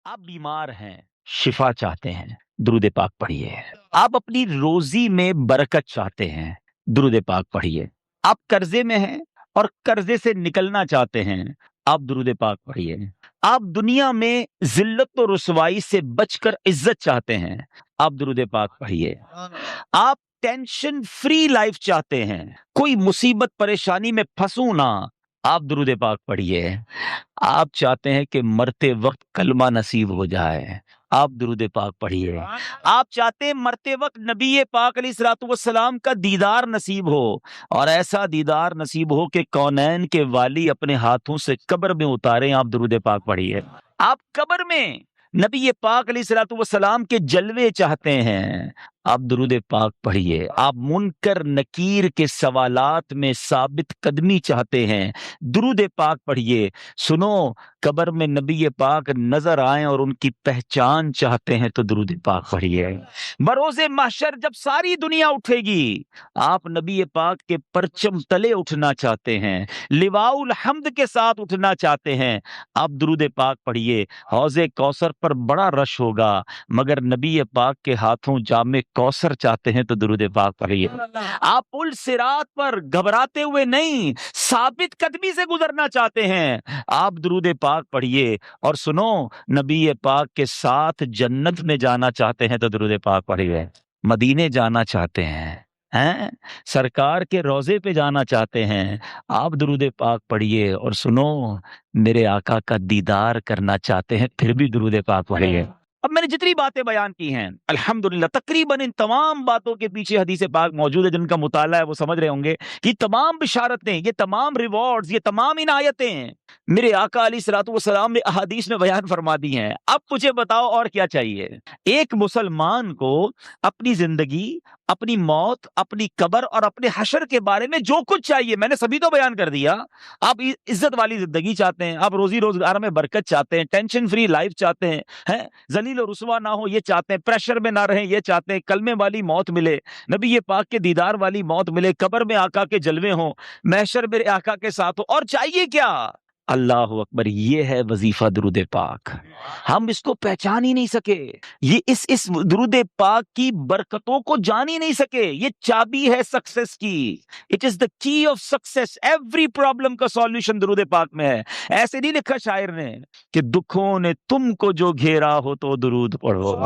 آپ بیمار ہیں، شفا چاہتے ہیں، درود پاک پڑھیے۔ آپ اپنی روزی میں برکت چاہتے ہیں، درود پاک پڑھیے۔ آپ قرضے میں ہیں اور قرضے سے نکلنا چاہتے ہیں، آپ درود پاک پڑھیے۔ آپ دنیا میں ذلت و رسوائی سے بچ کر عزت چاہتے ہیں، آپ درود پاک پڑھیے۔ آپ ٹینشن فری لائف چاہتے ہیں، کوئی مصیبت پریشانی میں پھنسوں نہ، آپ درود پاک پڑھیے۔ آپ چاہتے ہیں کہ مرتے وقت کلمہ نصیب ہو جائے، آپ درود پاک پڑھیے۔ آپ چاہتے ہیں مرتے وقت نبی پاک علیہ الصلوۃ والسلام کا دیدار نصیب ہو، اور ایسا دیدار نصیب ہو کہ کونین کے والی اپنے ہاتھوں سے قبر میں اتاریں، آپ درود پاک پڑھیے۔ آپ قبر میں نبی پاک علیہ الصلوۃ والسلام کے جلوے چاہتے ہیں، آپ درود پاک پڑھیے۔ آپ منکر نکیر کے سوالات میں ثابت قدمی چاہتے ہیں، درود پاک پڑھیے۔ سنو، قبر میں نبی پاک نظر آئیں اور ان کی پہچان چاہتے ہیں تو درود پاک پڑھیے۔ بروز محشر جب ساری دنیا اٹھے گی، آپ نبی پاک کے پرچم تلے اٹھنا چاہتے ہیں، لواء الحمد کے ساتھ اٹھنا چاہتے ہیں، آپ درود پاک پڑھیے۔ حوض کوثر پر بڑا رش ہوگا، مگر نبی پاک کے ہاتھوں جام کوثر چاہتے ہیں تو درود پاک پڑھیے۔ آپ پل صراط پر گھبراتے ہوئے نہیں، ثابت قدمی سے گزرنا چاہتے ہیں، آپ درود پاک پڑھیے۔ اور سنو، نبی پاک کے ساتھ جنت میں جانا چاہتے ہیں تو درود پاک پڑھیے۔ مدینے جانا چاہتے ہیں، سرکار کے روضے پہ جانا چاہتے ہیں، آپ درود پاک پڑھیے۔ اور سنو، میرے آقا کا دیدار کرنا چاہتے ہیں، پھر بھی درود پاک پڑھیے۔ اب میں نے جتنی باتیں بیان کی ہیں الحمدللہ، تقریباً ان تمام باتوں کے پیچھے حدیث پاک موجود ہے۔ جن کا مطالعہ ہے وہ سمجھ رہے ہوں گے کہ یہ تمام بشارتیں، یہ تمام ریوارڈز، یہ تمام عنایتیں میرے آقا علیہ الصلوۃ والسلام نے احادیث میں بیان فرما دی ہیں۔ اب مجھے بتاؤ اور کیا چاہیے؟ ایک مسلمان کو اپنی زندگی، اپنی موت، اپنی قبر اور اپنے حشر کے بارے میں جو کچھ چاہیے، میں نے سبھی تو بیان کر دیا۔ آپ عزت والی زندگی چاہتے ہیں، آپ روزی روزگار میں برکت چاہتے ہیں، ٹینشن فری لائف چاہتے ہیں، ذلیل و رسوا نہ ہو یہ چاہتے ہیں، پریشر میں نہ رہیں یہ چاہتے ہیں، کلمے والی موت ملے، نبی پاک کے دیدار والی موت ملے، قبر میں آقا کے جلوے ہوں، محشر میرے آقا کے ساتھ ہو، اور چاہیے کیا؟ اللہ اکبر، یہ ہے وظیفہ درود پاک۔ ہم اس کو پہچان ہی نہیں سکے، یہ اس درود پاک کی برکتوں کو جان ہی نہیں سکے۔ یہ چابی ہے سکسیس کی، اٹ از دا کی آف سکسیس۔ ایوری پرابلم کا سولوشن درود پاک میں ہے۔ ایسے نہیں لکھا شاعر نے کہ دکھوں نے تم کو جو گھیرا ہو تو درود پڑھو،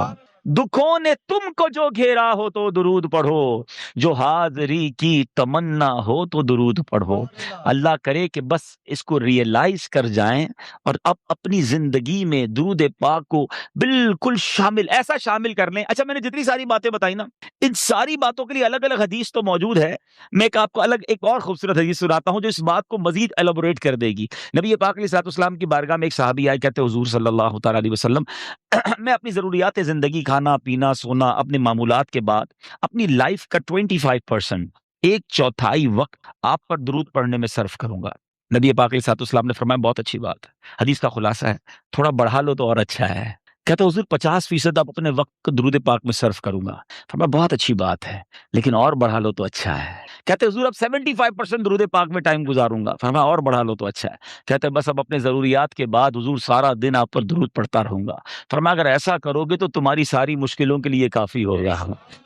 دکھوں نے تم کو جو گھیرا ہو تو درود پڑھو، جو حاضری کی تمنا ہو تو درود پڑھو۔ اللہ کرے کہ بس اس کو ریئلائز کر جائیں اور اب اپنی زندگی میں درود پاک کو بالکل شامل، ایسا شامل کر لیں۔ اچھا، میں نے جتنی ساری باتیں بتائی نا، ان ساری باتوں کے لیے الگ الگ حدیث تو موجود ہے۔ میں آپ کو ایک اور خوبصورت حدیث سناتا ہوں جو اس بات کو مزید ایلابوریٹ کر دے گی۔ نبی پاک علیہ الصلوۃ والسلام کی بارگاہ میں ایک صحابی آئے، کہتے حضور صلی اللہ تعالی علیہ وسلم، میں اپنی ضروریات زندگی، کھانا پینا سونا، اپنے معمولات کے بعد اپنی لائف کا 25%، ایک چوتھائی وقت آپ پر درود پڑھنے میں صرف کروں گا۔ نبی پاک علیہ الصلوۃ والسلام نے فرمایا بہت اچھی بات ہے، حدیث کا خلاصہ ہے، تھوڑا بڑھا لو تو اور اچھا ہے۔ کہتے حضور 50% آپ اپنے وقت کو درود پاک میں صرف کروں گا۔ فرمایا بہت اچھی بات ہے، لیکن اور بڑھا لو تو اچھا ہے۔ کہتے حضور اب 75% درود پاک میں ٹائم گزاروں گا۔ فرمایا اور بڑھا لو تو اچھا ہے۔ کہتے بس اب اپنے ضروریات کے بعد حضور سارا دن آپ پر درود پڑھتا رہوں گا۔ فرمایا اگر ایسا کرو گے تو تمہاری ساری مشکلوں کے لیے کافی ہوگا،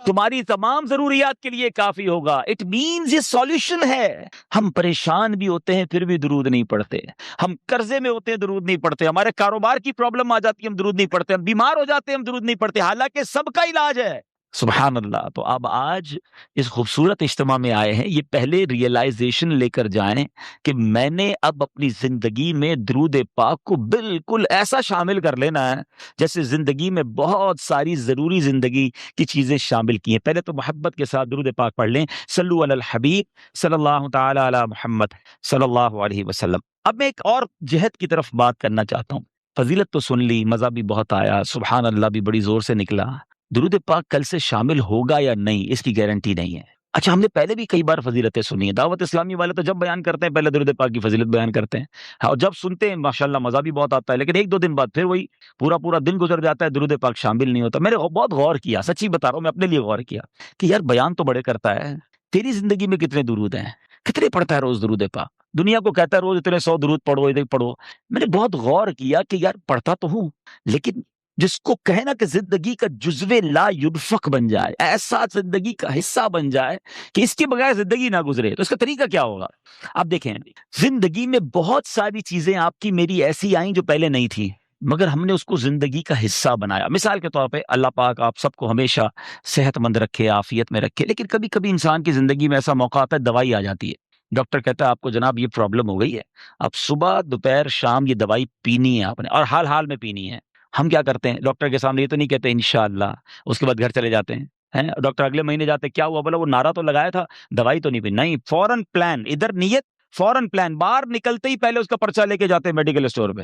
تمہاری تمام ضروریات کے لیے کافی ہوگا۔ اٹ مینز یہ سولوشن ہے۔ ہم پریشان بھی ہوتے ہیں پھر بھی درود نہیں پڑھتے، ہم قرضے میں ہوتے ہیں درود نہیں پڑھتے، ہمارے کاروبار کی پرابلم آ جاتی ہے ہم درود نہیں پڑھتے، ہم بیمار ہو جاتے ہیں ہم درود نہیں پڑھتے، حالانکہ سب کا علاج ہے۔ سبحان اللہ۔ تو اب آج اس خوبصورت اجتماع میں آئے ہیں، یہ پہلے ریئلائزیشن لے کر جائیں کہ میں نے اب اپنی زندگی میں درود پاک کو بالکل ایسا شامل کر لینا ہے جیسے زندگی میں بہت ساری ضروری زندگی کی چیزیں شامل کی ہیں۔ پہلے تو محبت کے ساتھ درود پاک پڑھ لیں، صلو علی الحبیب صلی اللہ تعالی علی محمد صلی اللہ علیہ وسلم۔ اب میں ایک اور جہت کی طرف بات کرنا چاہتا ہوں۔ فضیلت تو سن لی، مزہ بھی بہت آیا، سبحان اللہ بھی بڑی زور سے نکلا۔ درود پاک کل سے شامل ہوگا یا نہیں اس کی گارنٹی نہیں ہے۔ اچھا، ہم نے پہلے بھی کئی بار فضیلتیں سنی ہیں، دعوت اسلامی والے تو جب بیان کرتے ہیں پہلے درود پاک کی فضیلت بیان کرتے ہیں، اور جب سنتے ہیں ماشاءاللہ مزہ بھی بہت آتا ہے، لیکن ایک دو دن بعد پھر وہی پورا دن گزر جاتا ہے، درود پاک شامل نہیں ہوتا۔ میں نے بہت غور کیا، سچی بتا رہا ہوں، میں اپنے لیے غور کیا کہ یار بیان تو بڑے کرتا ہے، تیری زندگی میں کتنے درود ہیں، کتنے پڑھتا ہے روز درود پاک؟ دنیا کو کہتا ہے روز اتنے 100 درود پڑھو، اتنے پڑھو. میں نے بہت غور کیا کہ یار پڑھتا تو ہوں، لیکن جس کو کہے نا کہ زندگی کا جزو لا ينفق بن جائے، ایسا زندگی کا حصہ بن جائے کہ اس کے بغیر زندگی نہ گزرے، تو اس کا طریقہ کیا ہوگا؟ اب دیکھیں، زندگی میں بہت ساری چیزیں آپ کی میری ایسی آئیں جو پہلے نہیں تھی، مگر ہم نے اس کو زندگی کا حصہ بنایا. مثال کے طور پہ اللہ پاک آپ سب کو ہمیشہ صحت مند رکھے، عافیت میں رکھے، لیکن کبھی کبھی انسان کی زندگی میں ایسا موقع آتا ہے دوائی آ جاتی ہے. ڈاکٹر کہتا ہے آپ کو جناب یہ پرابلم ہو گئی ہے، اب صبح دوپہر شام یہ دوائی پینی ہے آپ نے، اور حال حال میں پینی ہے. ہم کیا کرتے ہیں؟ ڈاکٹر کے سامنے یہ تو نہیں کہتے انشاءاللہ، اس کے بعد گھر چلے جاتے ہیں. ڈاکٹر اگلے مہینے جاتے، کیا ہوا؟ بولا وہ نعرہ تو لگایا تھا، دوائی تو نہیں پی. نہیں، فوراً پلان، ادھر نیت، فوراً پلان، باہر نکلتے ہی پہلے اس کا پرچہ لے کے جاتے ہیں میڈیکل اسٹور پہ.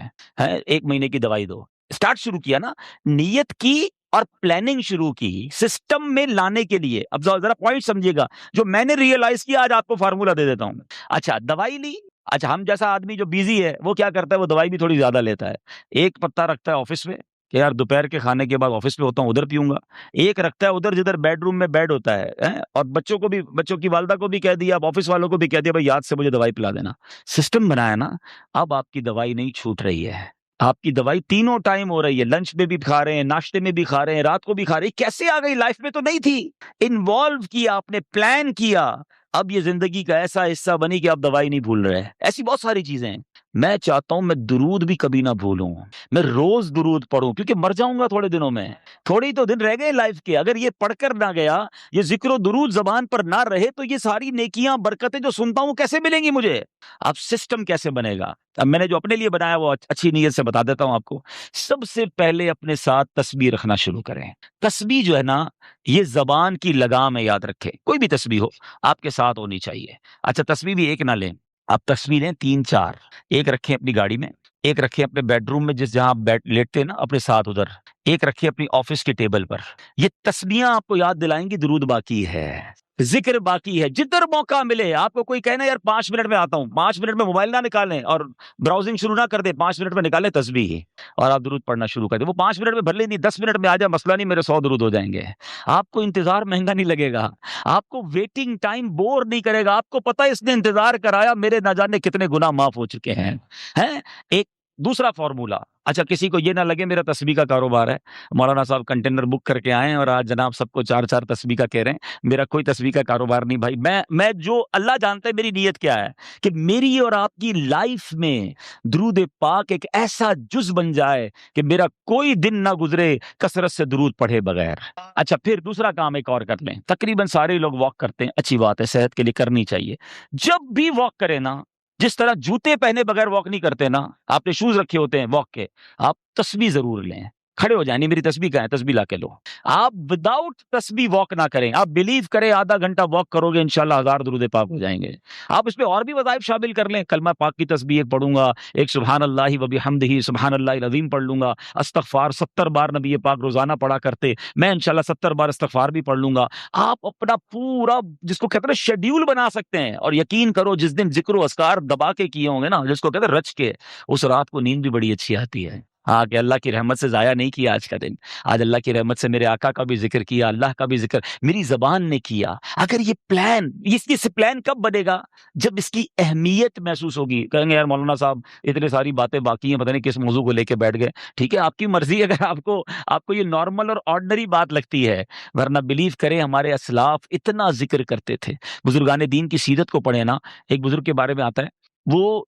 1 مہینے کی دوائی دو. اسٹارٹ شروع کیا نا، نیت کی اور پلاننگ شروع کی سسٹم میں لانے کے لیے. اب ذرا پوائنٹ سمجھیے گا جو میں نے ریئلائز کیا، آج آپ کو فارمولا دے دیتا ہوں. اچھا، دوائی لی. اچھا، ہم جیسا آدمی جو بیزی ہے وہ کیا کرتا ہے؟ وہ دوائی بھی تھوڑی زیادہ لیتا ہے. ایک پتا رکھتا ہے آفس میں کہ یار دوپہر کے کھانے کے بعد آفس میں ہوتا ہوں ادھر پیوں گا. ایک رکھتا ہے ادھر جدھر بیڈ روم میں بیڈ ہوتا ہے. اور بچوں کو بھی، بچوں کی والدہ کو بھی کہہ دیا، اب آفس والوں کو بھی کہہ دیا بھائی یاد سے مجھے دوائی پلا دینا. سسٹم بنایا نا. اب آپ کی دوائی نہیں چھوٹ رہی ہے، آپ کی دوائی تینوں ٹائم ہو رہی ہے. لنچ میں بھی کھا رہے ہیں، ناشتے میں بھی کھا رہے ہیں، رات کو بھی کھا رہے ہیں. کیسے آ گئی؟ لائف میں تو نہیں تھی. انوالو کیا آپ نے، پلان کیا. اب یہ زندگی کا ایسا حصہ بنی کہ آپ دوائی نہیں بھول رہے. ایسی بہت ساری چیزیں ہیں. میں چاہتا ہوں میں درود بھی کبھی نہ بھولوں، میں روز درود پڑھوں، کیونکہ مر جاؤں گا تھوڑے دنوں میں. تھوڑی تو دن رہ گئے لائف کے. اگر یہ پڑھ کر نہ گیا، یہ ذکر و درود زبان پر نہ رہے، تو یہ ساری نیکیاں، برکتیں جو سنتا ہوں کیسے ملیں گی مجھے؟ اب سسٹم کیسے بنے گا؟ اب میں نے جو اپنے لیے بنایا وہ اچھی نیت سے بتا دیتا ہوں آپ کو. سب سے پہلے اپنے ساتھ تسبیح رکھنا شروع کریں. تسبیح جو ہے نا، یہ زبان کی لگام ہے، یاد رکھیں. کوئی بھی تسبیح ہو آپ کے ساتھ ہونی چاہیے. اچھا، تسبیح بھی ایک نہ لیں، آپ تسبیح لیں 3 4. ایک رکھیں اپنی گاڑی میں، ایک رکھیں اپنے بیڈ روم میں جس جہاں آپ لیٹتے ہیں نا اپنے ساتھ ادھر، ایک رکھیں اپنی آفس کے ٹیبل پر. یہ تسبیحاں آپ کو یاد دلائیں گی درود باقی ہے، ذکر باقی ہے. جدھر موقع ملے آپ کو، کوئی کہنا یار 5 منٹ میں آتا ہوں، 5 منٹ میں موبائل نہ نکالیں اور براؤزنگ شروع نہ کر دیں، 5 منٹ میں نکالیں تسبیح اور آپ درود پڑھنا شروع کر دیں. وہ 5 منٹ میں بھر لیں، نہیں 10 منٹ میں آ جائے، مسئلہ نہیں، میرے 100 درود ہو جائیں گے. آپ کو انتظار مہنگا نہیں لگے گا، آپ کو ویٹنگ ٹائم بور نہیں کرے گا. آپ کو پتہ ہے اس نے انتظار کرایا، میرے نہ جانے کتنے گناہ معاف ہو چکے ہیں. ایک دوسرا فارمولا. اچھا، کسی کو یہ نہ لگے میرا تسبیح کا کاروبار ہے، مولانا صاحب کنٹینر بک کر کے آئے اور آج جناب سب کو 4 4 تسبیح کا کہہ رہے ہیں. میرا کوئی تسبیح کا کاروبار نہیں بھائی. میں جو اللہ جانتا ہے میری نیت کیا ہے، کہ میری اور آپ کی لائف میں درود پاک ایک ایسا جز بن جائے کہ میرا کوئی دن نہ گزرے کثرت سے درود پڑھے بغیر. اچھا، پھر دوسرا کام ایک اور کر لیں. تقریباً سارے لوگ واک کرتے ہیں، اچھی بات ہے، صحت کے لیے کرنی چاہیے. جب بھی واک کریں نا، جس طرح جوتے پہنے بغیر واک نہیں کرتے نا، آپ نے شوز رکھے ہوتے ہیں واک کے، آپ تسبیح ضرور لیں. کھڑے ہو جائیں، نہیں میری تسبیح کہاں ہے، تسبیح لا کے لو. آپ وداؤٹ تسبیح واک نہ کریں. آپ بلیو کریں آدھا گھنٹہ واک کرو گے انشاءاللہ 1000 درود پاک ہو جائیں گے. آپ اس میں اور بھی وظائف شامل کر لیں. کلمہ پاک کی تسبیح ایک پڑھوں گا، ایک سبحان اللہ و بحمدہ سبحان اللہ العظیم پڑھ لوں گا. استغفار 70 بار نبی پاک روزانہ پڑھا کرتے، میں انشاءاللہ 70 بار استغفار بھی پڑھ لوں گا. آپ اپنا پورا جس کو کہتے ہیں شیڈیول بنا سکتے ہیں. اور یقین کرو جس دن ذکر و اذکار دبا کے کیے ہوں گے نا، جس کو کہتے ہیں رچ کے، اس رات کو نیند بھی بڑی اچھی آتی ہے. ہاں، کہ اللہ کی رحمت سے ضائع نہیں کیا آج کا دن. آج اللہ کی رحمت سے میرے آقا کا بھی ذکر کیا، اللہ کا بھی ذکر میری زبان نے کیا. اگر یہ پلان، اس پلان کب بنے گا؟ جب اس کی اہمیت محسوس ہوگی. کہیں گے یار مولانا صاحب اتنے ساری باتیں باقی ہیں، پتہ نہیں کس موضوع کو لے کے بیٹھ گئے. ٹھیک ہے، آپ کی مرضی. اگر آپ کو یہ نارمل اور آرڈنری بات لگتی ہے، ورنہ بلیو کریں ہمارے اسلاف اتنا ذکر کرتے تھے. بزرگان دین کی سیرت کو پڑھیں نا، ایک بزرگ کے بارے میں آتا ہے، وہ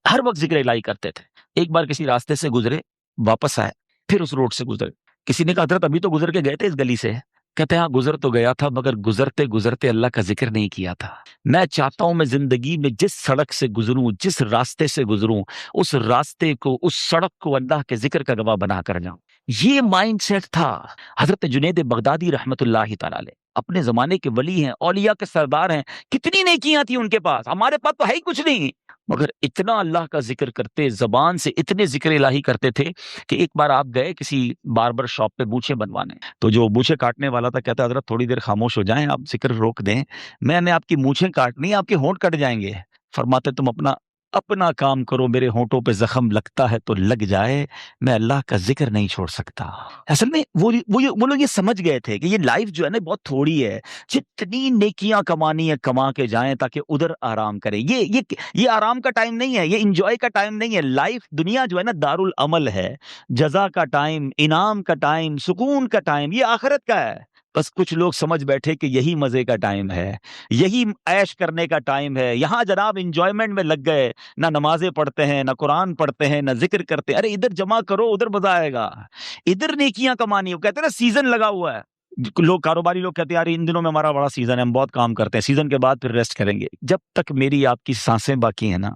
ہر وقت ذکر الہی کرتے تھے. ایک بار کسی راستے سے گزرے، واپس آئے، پھر اس روڈ سے گزرے. کسی نے کہا حضرت ابھی تو گزر کے گئے تھے اس گلی سے. کہتے ہیں ہاں گزر تو گیا تھا، مگر گزرتے گزرتے اللہ کا ذکر نہیں کیا تھا. میں چاہتا ہوں میں زندگی میں جس سڑک سے گزروں، جس راستے سے گزروں، اس راستے کو، اس سڑک کو اللہ کے ذکر کا گواہ بنا کر جاؤں. یہ مائنڈ سیٹ تھا. حضرت جنید بغدادی رحمت اللہ تعالی علیہ اپنے زمانے کے ولی ہیں، اولیاء کے سردار ہیں. کتنی نیکیاں تھیں ان کے پاس، ہمارے پاس تو ہے ہی کچھ نہیں، مگر اتنا اللہ کا ذکر کرتے، زبان سے اتنے ذکر الہی کرتے تھے کہ ایک بار آپ گئے کسی باربر شاپ پہ بونچھیں بنوانے، تو جو بونچھیں کاٹنے والا تھا کہتا حضرت تھوڑی دیر خاموش ہو جائیں، آپ ذکر روک دیں، میں نے آپ کی مونچھیں کاٹنی، آپ کے ہونٹ کٹ جائیں گے. فرماتے تم اپنا اپنا کام کرو، میرے ہونٹوں پہ زخم لگتا ہے تو لگ جائے، میں اللہ کا ذکر نہیں چھوڑ سکتا۔ اصل میں وہ لوگ یہ سمجھ گئے تھے کہ یہ لائف جو ہے نا بہت تھوڑی ہے، جتنی نیکیاں کمانی ہے کما کے جائیں تاکہ ادھر آرام کریں۔ یہ آرام کا ٹائم نہیں ہے، یہ انجوائے کا ٹائم نہیں ہے۔ لائف دنیا جو ہے نا دارالعمل ہے، جزا کا ٹائم، انعام کا ٹائم، سکون کا ٹائم، یہ آخرت کا ہے۔ بس کچھ لوگ سمجھ بیٹھے کہ یہی مزے کا ٹائم ہے، یہی عیش کرنے کا ٹائم ہے، یہاں جناب انجوائمنٹ میں لگ گئے، نہ نمازیں پڑھتے ہیں، نہ قرآن پڑھتے ہیں، نہ ذکر کرتے ہیں۔ ارے ادھر جمع کرو، ادھر مزہ آئے گا، ادھر نیکیاں کمانی ہو۔ کہتے ہیں نا سیزن لگا ہوا ہے، لوگ کاروباری لوگ کہتے ہیں یار ان دنوں میں ہمارا بڑا سیزن ہے، ہم بہت کام کرتے ہیں، سیزن کے بعد پھر ریسٹ کریں گے۔ جب تک میری آپ کی سانسیں باقی ہیں نا،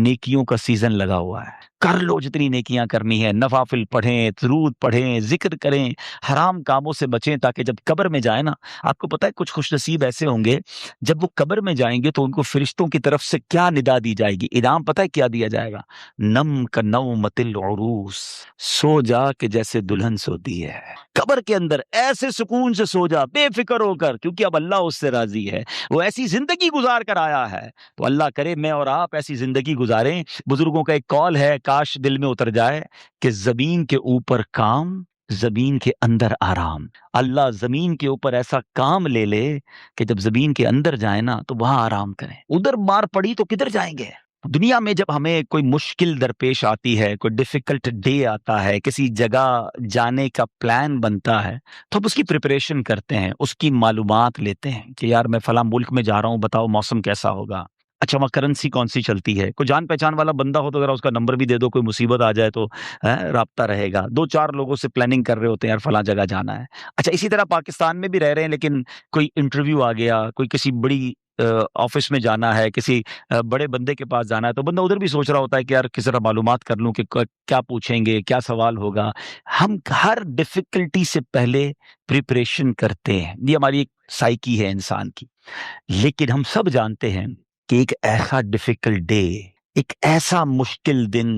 نیکیوں کا سیزن لگا ہوا ہے، کر لو جتنی نیکیاں کرنی ہے، نوافل پڑھیں، درود پڑھیں، ذکر کریں، حرام کاموں سے بچیں، تاکہ جب قبر میں جائیں نا، آپ کو پتہ ہے کچھ خوش نصیب ایسے ہوں گے جب وہ قبر میں جائیں گے تو ان کو فرشتوں کی طرف سے کیا ندا دی جائے گی، انعام پتہ ہے کیا دیا جائے گا؟ نم کا نومت العروس، سو جا کہ جیسے دلہن سوتی ہے، قبر کے اندر ایسے سکون سے سو جا بے فکر ہو کر، کیونکہ اب اللہ اس سے راضی ہے، وہ ایسی زندگی گزار کر آیا ہے۔ تو اللہ کرے میں اور آپ ایسی زندگی گزاریں۔ بزرگوں کا ایک قول ہے، کاش دل میں اتر جائے، کہ زمین کے اوپر کام، زمین کے اندر آرام۔ اللہ زمین کے اوپر ایسا کام لے لے کہ جب زمین کے اندر جائیں نا تو وہاں آرام کریں، ادھر مار پڑی تو کدھر جائیں گے؟ دنیا میں جب ہمیں کوئی مشکل درپیش آتی ہے، کوئی ڈیفیکلٹ ڈے آتا ہے، کسی جگہ جانے کا پلان بنتا ہے، تو ہم اس کی پریپریشن کرتے ہیں، اس کی معلومات لیتے ہیں کہ یار میں فلاں ملک میں جا رہا ہوں، بتاؤ موسم کیسا ہوگا، اچھا وہاں کرنسی کون سی چلتی ہے، کوئی جان پہچان والا بندہ ہو تو ذرا اس کا نمبر بھی دے دو، کوئی مصیبت آ جائے تو رابطہ رہے گا۔ دو چار لوگوں سے پلاننگ کر رہے ہوتے ہیں یار فلاں جگہ جانا ہے۔ اچھا اسی طرح پاکستان میں بھی رہ رہے ہیں، لیکن کوئی انٹرویو آ گیا، کوئی کسی بڑی آفس میں جانا ہے، کسی بڑے بندے کے پاس جانا ہے، تو بندہ ادھر بھی سوچ رہا ہوتا ہے کہ یار کس طرح معلومات کر لوں کہ کیا پوچھیں گے، کیا سوال ہوگا۔ ہم ہر ڈیفیکلٹی سے پہلے پریپریشن کرتے ہیں، یہ ہماری ایک سائیکی ہے انسان کی۔ لیکن ہم سب جانتے ہیں کہ ایک ایسا ڈیفیکلٹ ڈے، ایک ایسا مشکل دن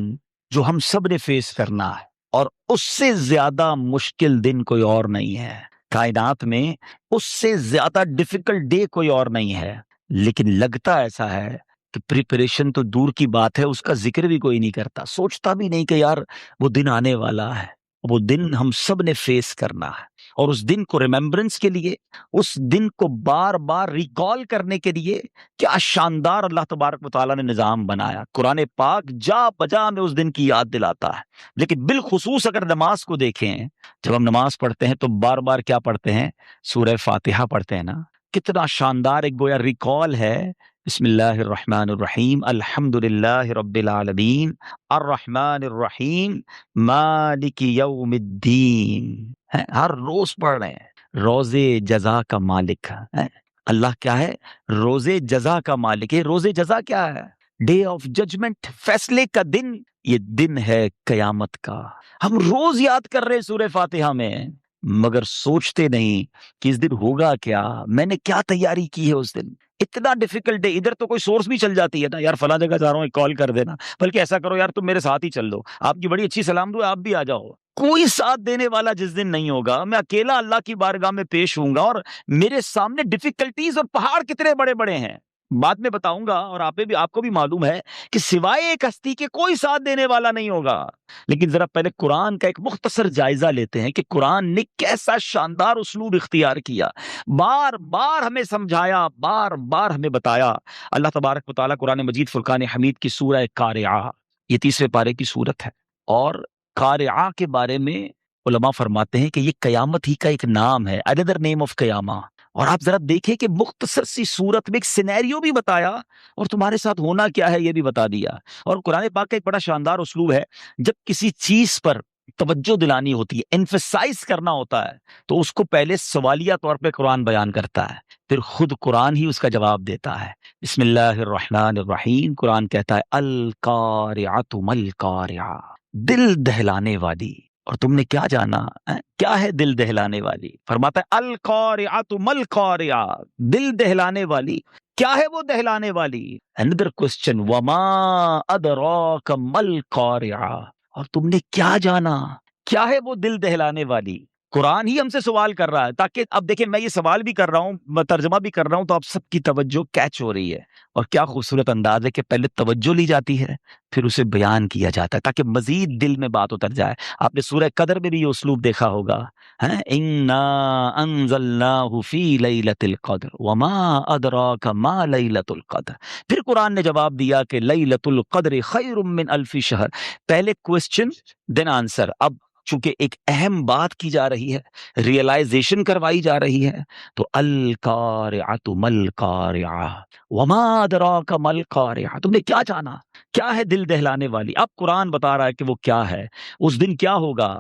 جو ہم سب نے فیس کرنا ہے، اور اس سے زیادہ مشکل دن کوئی اور نہیں ہے کائنات میں، اس سے زیادہ ڈیفیکلٹ ڈے کوئی اور نہیں ہے۔ لیکن لگتا ایسا ہے کہ پریپریشن تو دور کی بات ہے، اس کا ذکر بھی کوئی نہیں کرتا، سوچتا بھی نہیں کہ یار وہ دن آنے والا ہے، وہ دن ہم سب نے فیس کرنا ہے۔ اور اس دن کو ریممبرنس کے لیے، اس دن کو بار بار ریکال کرنے کے لیے کیا شاندار اللہ تبارک و تعالیٰ نے نظام بنایا۔ قرآن پاک جا بجا میں اس دن کی یاد دلاتا ہے۔ لیکن بالخصوص اگر نماز کو دیکھیں، جب ہم نماز پڑھتے ہیں تو بار بار کیا پڑھتے ہیں؟ سورہ فاتحہ پڑھتے ہیں نا۔ کتنا شاندار ایک گویا ریکال ہے۔ بسم اللہ الرحمن الرحیم، الحمد للہ رب العالمین، الرحمن الرحیم، مالک یوم الدین۔ ہر روز پڑھ رہے ہیں، روزے جزا کا مالک ہے اللہ۔ کیا ہے؟ روزے جزا کا مالک ہے۔ روزے جزا کیا ہے؟ ڈے آف ججمنٹ، فیصلے کا دن۔ یہ دن ہے قیامت کا۔ ہم روز یاد کر رہے سورہ فاتحہ میں، مگر سوچتے نہیں کہ اس دن ہوگا کیا، میں نے کیا تیاری کی ہے اس دن۔ اتنا ڈیفیکلٹ ہے، ادھر تو کوئی سورس بھی چل جاتی ہے نا، یار فلاں جگہ جا رہا ہوں ایک کال کر دینا، بلکہ ایسا کرو یار تم میرے ساتھ ہی چل دو، آپ کی بڑی اچھی سلام دعا، آپ بھی آ جاؤ۔ کوئی ساتھ دینے والا جس دن نہیں ہوگا، میں اکیلا اللہ کی بارگاہ میں پیش ہوں گا، اور میرے سامنے ڈیفیکلٹیز اور پہاڑ کتنے بڑے بڑے ہیں، بعد میں بتاؤں گا، اور آپ کو بھی معلوم ہے کہ سوائے ایک ہستی کے کوئی ساتھ دینے والا نہیں ہوگا۔ لیکن ذرا پہلے قرآن کا ایک مختصر جائزہ لیتے ہیں کہ قرآن نے کیسا شاندار اسلوب اختیار کیا، بار بار ہمیں سمجھایا، بار بار ہمیں بتایا۔ اللہ تبارک و تعالیٰ قرآن مجید فرقان حمید کی سورہ قارعہ، یہ 30ویں پارے کی سورت ہے، اور قارعہ کے بارے میں علماء فرماتے ہیں کہ یہ قیامت ہی کا ایک نام ہے، another name of قیامہ۔ اور آپ ذرا دیکھیں کہ مختصر سی صورت میں ایک سینیریو بھی بتایا، اور تمہارے ساتھ ہونا کیا ہے یہ بھی بتا دیا۔ اور قرآن پاک کا ایک بڑا شاندار اسلوب ہے، جب کسی چیز پر توجہ دلانی ہوتی ہے، ایمفسائز کرنا ہوتا ہے، تو اس کو پہلے سوالیہ طور پہ قرآن بیان کرتا ہے، پھر خود قرآن ہی اس کا جواب دیتا ہے۔ بسم اللہ الرحمن الرحیم، قرآن کہتا ہے القارعۃ ما القارعہ، دل دہلانے والی۔ اور تم نے کیا جانا کیا ہے دل دہلانے والی؟ فرماتا ہے القارعۃ ما القارعہ، دل دہلانے والی۔ کیا ہے وہ دہلانے والی؟ another question، وما ادراک ما القارعہ، اور تم نے کیا جانا کیا ہے وہ دل دہلانے والی؟ قرآن ہی ہم سے سوال کر رہا ہے، تاکہ اب دیکھیں میں یہ سوال بھی کر رہا ہوں، میں ترجمہ بھی کر رہا ہوں، تو آپ سب کی توجہ کیچ ہو رہی ہے، اور کیا خوبصورت انداز ہے کہ پہلے توجہ لی جاتی ہے پھر اسے بیان کیا جاتا ہے تاکہ مزید دل میں بات اتر جائے۔ آپ نے سورہ قدر میں بھی یہ اسلوب دیکھا ہوگا، اِنَّا أَنزَلْنَاهُ فِي لَيْلَةِ الْقَدْرِ وَمَا أَدْرَاكَ مَا لَيْلَةُ الْقَدْرِ۔ پھر قرآن نے جواب دیا کہ لَيْلَةُ الْقَدْرِ خَيْرٌ مِّنْ أَلْفِ شَهْرٍ، پہلے کوسچن دین آنسر۔ اب چونکہ ایک اہم بات کی جا رہی ہے، ریئلائزیشن کروائی جا رہی ہے، تو القارعۃ ملقارعہ وما ادراک ملقارعہ، تم نے کیا جانا، کیا ہے دل دہلانے والی؟ اب قرآن بتا رہا ہے کہ وہ کیا ہے، اس دن کیا ہوگا۔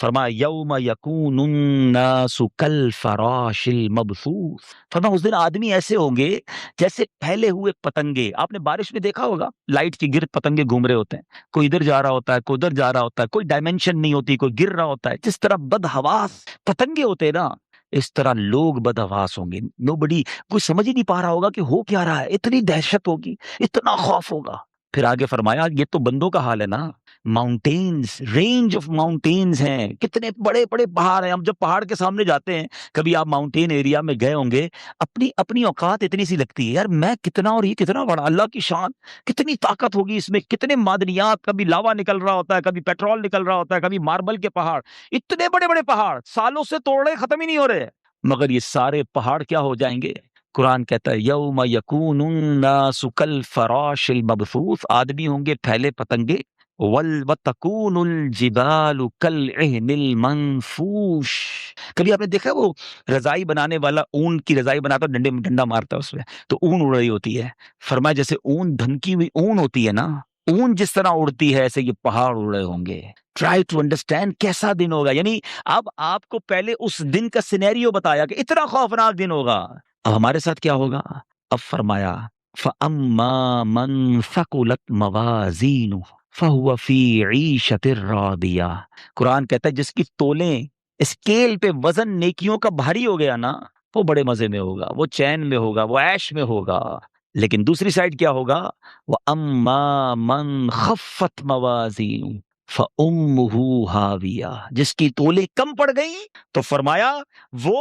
فرمایا یوم یکون الناس کالفراش المبثوث، فرمایا اس دن آدمی ایسے ہوں گے جیسے پھیلے ہوئے پتنگے۔ آپ نے بارش میں دیکھا ہوگا لائٹ کے گرد پتنگے گھوم رہے ہوتے ہیں، کوئی ادھر جا رہا ہوتا ہے، کوئی ادھر جا رہا ہوتا ہے، کوئی ڈائمینشن نہیں ہوتی، کوئی گر رہا ہوتا ہے، جس طرح بدحواس پتنگے ہوتے ہیں نا، اس طرح لوگ بدحواس ہوں گے۔ نوبڈی، کوئی سمجھ ہی نہیں پا رہا ہوگا کہ ہو کیا رہا ہے، اتنی دہشت ہوگی، اتنا خوف ہوگا۔ پھر آگے فرمایا یہ تو بندوں کا حال ہے نا، ماؤنٹینز، رینج آف ماؤنٹینز ہیں، کتنے بڑے بڑے پہاڑ ہیں۔ ہم جب پہاڑ کے سامنے جاتے ہیں، کبھی آپ ماؤنٹین ایریا میں گئے ہوں گے، اپنی اپنی اوقات اتنی سی لگتی ہے، یار میں کتنا اور یہ کتنا بڑا، اللہ کی شان، کتنی طاقت ہوگی اس میں، کتنے معدنیات، کبھی لاوا نکل رہا ہوتا ہے، کبھی پیٹرول نکل رہا ہوتا ہے، کبھی ماربل کے پہاڑ، اتنے بڑے بڑے پہاڑ سالوں سے توڑ رہے ختم ہی نہیں ہو رہے، مگر یہ سارے پہاڑ کیا ہو جائیں گے؟ قرآن کہتا ہے یوم یکون الناس کالفراش المبثوث، آدمی ہوں گے پھیلے پتنگے، وَتَكُونُ الْجِبَالُ كَالْعِهْنِ الْمَنفُوشِ۔ کبھی آپ نے دیکھا وہ رضائی بنانے والا اون کی رضائی بناتا ہے، ڈنڈا مارتا ہے اس میں تو اون اڑ رہی ہوتی ہے، فرمایا جیسے اون دھمکی ہوئی اون ہوتی ہے نا، اون جس طرح اڑتی ہے ایسے یہ پہاڑ اڑ رہے ہوں گے۔ ٹرائی ٹو انڈرسٹینڈ کیسا دن ہوگا، یعنی اب آپ کو پہلے اس دن کا سینیریو بتایا کہ اتنا خوفناک دن ہوگا، اب ہمارے ساتھ کیا ہوگا؟ اب فرمایا فَأَمَّا مَنْ ثَقُلَتْ مَوَازِينُهُ فَهُوَ فِي عِيشَةٍ رَاضِيَةٍ، قرآن کہتا ہے جس کی تولیں اسکیل پہ وزن نیکیوں کا بھاری ہو گیا نا، وہ بڑے مزے میں ہوگا، وہ چین میں ہوگا، وہ عیش میں ہوگا۔ لیکن دوسری سائڈ کیا ہوگا؟ وَأَمَّا مَنْ خَفَّتْ مَوَازِينُهُ فَأُمُّهُ هَاوِيَةٌ، جس کی تولیں کم پڑ گئی تو فرمایا وہ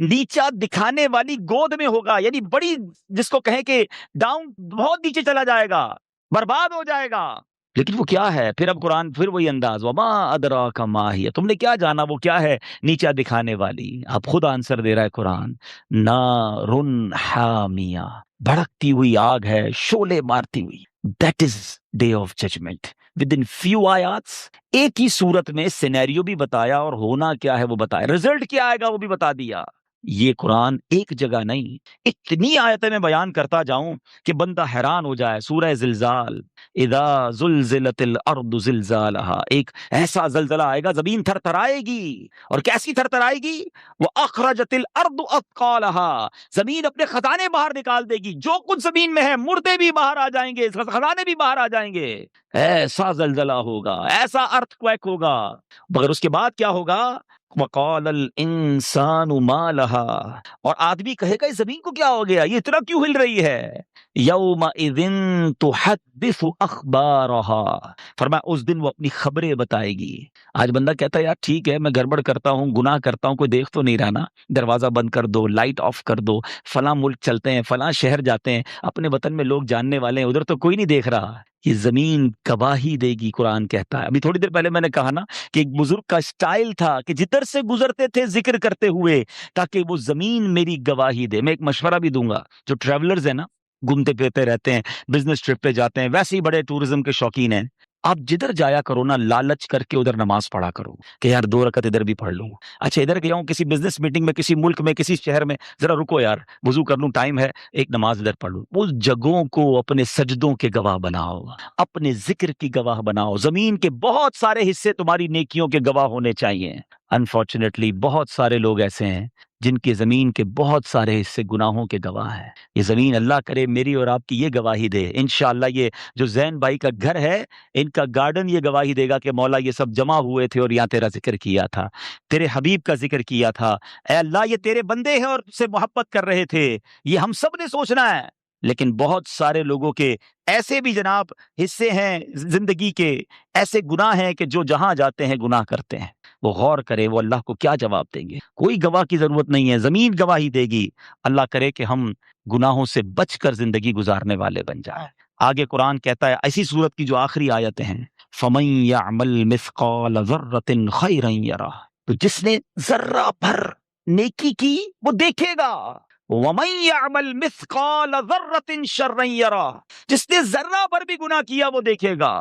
نیچا دکھانے والی گود میں ہوگا، یعنی بڑی، جس کو کہیں کہ ڈاؤن، بہت نیچے چلا جائے گا، برباد ہو جائے گا۔ لیکن وہ کیا ہے؟ پھر اب قرآن پھر وہی انداز، وما ادراک ما ہی، تم نے کیا جانا وہ کیا ہے نیچا دکھانے والی؟ اب خود آنسر دے رہا ہے قرآن، نار حامیہ، بھڑکتی ہوئی آگ ہے، شعلے مارتی ہوئی، that is day of judgment. With in few آیاتس، ایک ہی صورت میں سینیریو بھی بتایا اور ہونا کیا ہے وہ بتایا، رزلٹ کیا آئے گا وہ بھی بتا دیا۔ یہ قرآن ایک جگہ نہیں، اتنی آیتیں میں بیان کرتا جاؤں کہ بندہ حیران ہو جائے۔ سورہ زلزال، اذا زلزلت الارض زلزالها، ایک ایسا زلزلہ آئے گا زمین تھر تھرائے گی، اور کیسی تھر تھرائے گی؟ واخرجت الارض اثقالها، زمین اپنے خزانے باہر نکال دے گی، جو کچھ زمین میں ہے، مردے بھی باہر آ جائیں گے، خزانے بھی باہر آ جائیں گے، ایسا زلزلہ ہوگا، ایسا ارتھ کویک ہوگا۔ مگر اس کے بعد کیا ہوگا؟ وقال الانسان ما لها، اور آدمی کہے گا اس زمین کو کیا ہو گیا، یہ اتنا کیوں ہل رہی ہے؟ یومئذ تحدث اخبارها، فرمایا اس دن وہ اپنی خبریں بتائے گی۔ آج بندہ کہتا ہے یار ٹھیک ہے میں گڑبڑ کرتا ہوں، گناہ کرتا ہوں، کوئی دیکھ تو نہیں رہا نا، دروازہ بند کر دو، لائٹ آف کر دو، فلاں ملک چلتے ہیں، فلاں شہر جاتے ہیں، اپنے وطن میں لوگ جاننے والے ہیں، ادھر تو کوئی نہیں دیکھ رہا، یہ زمین گواہی دے گی، قرآن کہتا ہے۔ ابھی تھوڑی دیر پہلے میں نے کہا نا کہ ایک بزرگ کا سٹائل تھا کہ جدھر سے گزرتے تھے ذکر کرتے ہوئے تاکہ وہ زمین میری گواہی دے۔ میں ایک مشورہ بھی دوں گا، جو ٹریولرز ہیں نا، گھومتے پھرتے رہتے ہیں، بزنس ٹرپ پہ جاتے ہیں، ویسے ہی بڑے ٹورزم کے شوقین ہیں، آپ جدھر جایا کرو نا لالچ کر کے ادھر نماز پڑھا کرو کہ یار 2 رکعت ادھر بھی پڑھ لوں، اچھا ادھر گیا ہوں کسی بزنس میٹنگ میں، کسی ملک میں، کسی شہر میں، ذرا رکو یار وضو کر لوں، ٹائم ہے، ایک نماز ادھر پڑھ لوں۔ اس جگہوں کو اپنے سجدوں کے گواہ بناؤ، اپنے ذکر کی گواہ بناؤ، زمین کے بہت سارے حصے تمہاری نیکیوں کے گواہ ہونے چاہیے۔ انفارچونیٹلی بہت سارے لوگ ایسے ہیں جن کے زمین کے بہت سارے حصے گناہوں کے گواہ ہیں۔ یہ زمین اللہ کرے میری اور آپ کی یہ گواہی دے، انشاءاللہ یہ جو زین بھائی کا گھر ہے ان کا گارڈن یہ گواہی دے گا کہ مولا یہ سب جمع ہوئے تھے اور یہاں تیرا ذکر کیا تھا، تیرے حبیب کا ذکر کیا تھا، اے اللہ یہ تیرے بندے ہیں اور سے محبت کر رہے تھے، یہ ہم سب نے سوچنا ہے۔ لیکن بہت سارے لوگوں کے ایسے بھی جناب حصے ہیں زندگی کے، ایسے گناہ ہیں کہ جو جہاں جاتے ہیں گناہ کرتے ہیں۔ وہ غور کرے وہ اللہ کو کیا جواب دیں گے. کوئی گواہ کی ضرورت نہیں ہے, زمین گواہی دے گی. اللہ کرے کہ ہم گناہوں سے بچ کر زندگی گزارنے والے بن جائیں. آگے قرآن کہتا ہے ایسی صورت کی جو آخری آیتیں ہیں, فَمَن يَعْمَلْ مِثْقَالَ ذَرَّةٍ خَيْرًا يَرَهُ, تو جس نے ذرہ بھر نیکی کی وہ دیکھے گا. وَمَن يَعْمَلْ مِثْقَالَ ذَرَّةٍ شَرًّا يَرَهُ, جس نے ذرہ بھر بھی گناہ کیا وہ دیکھے گا.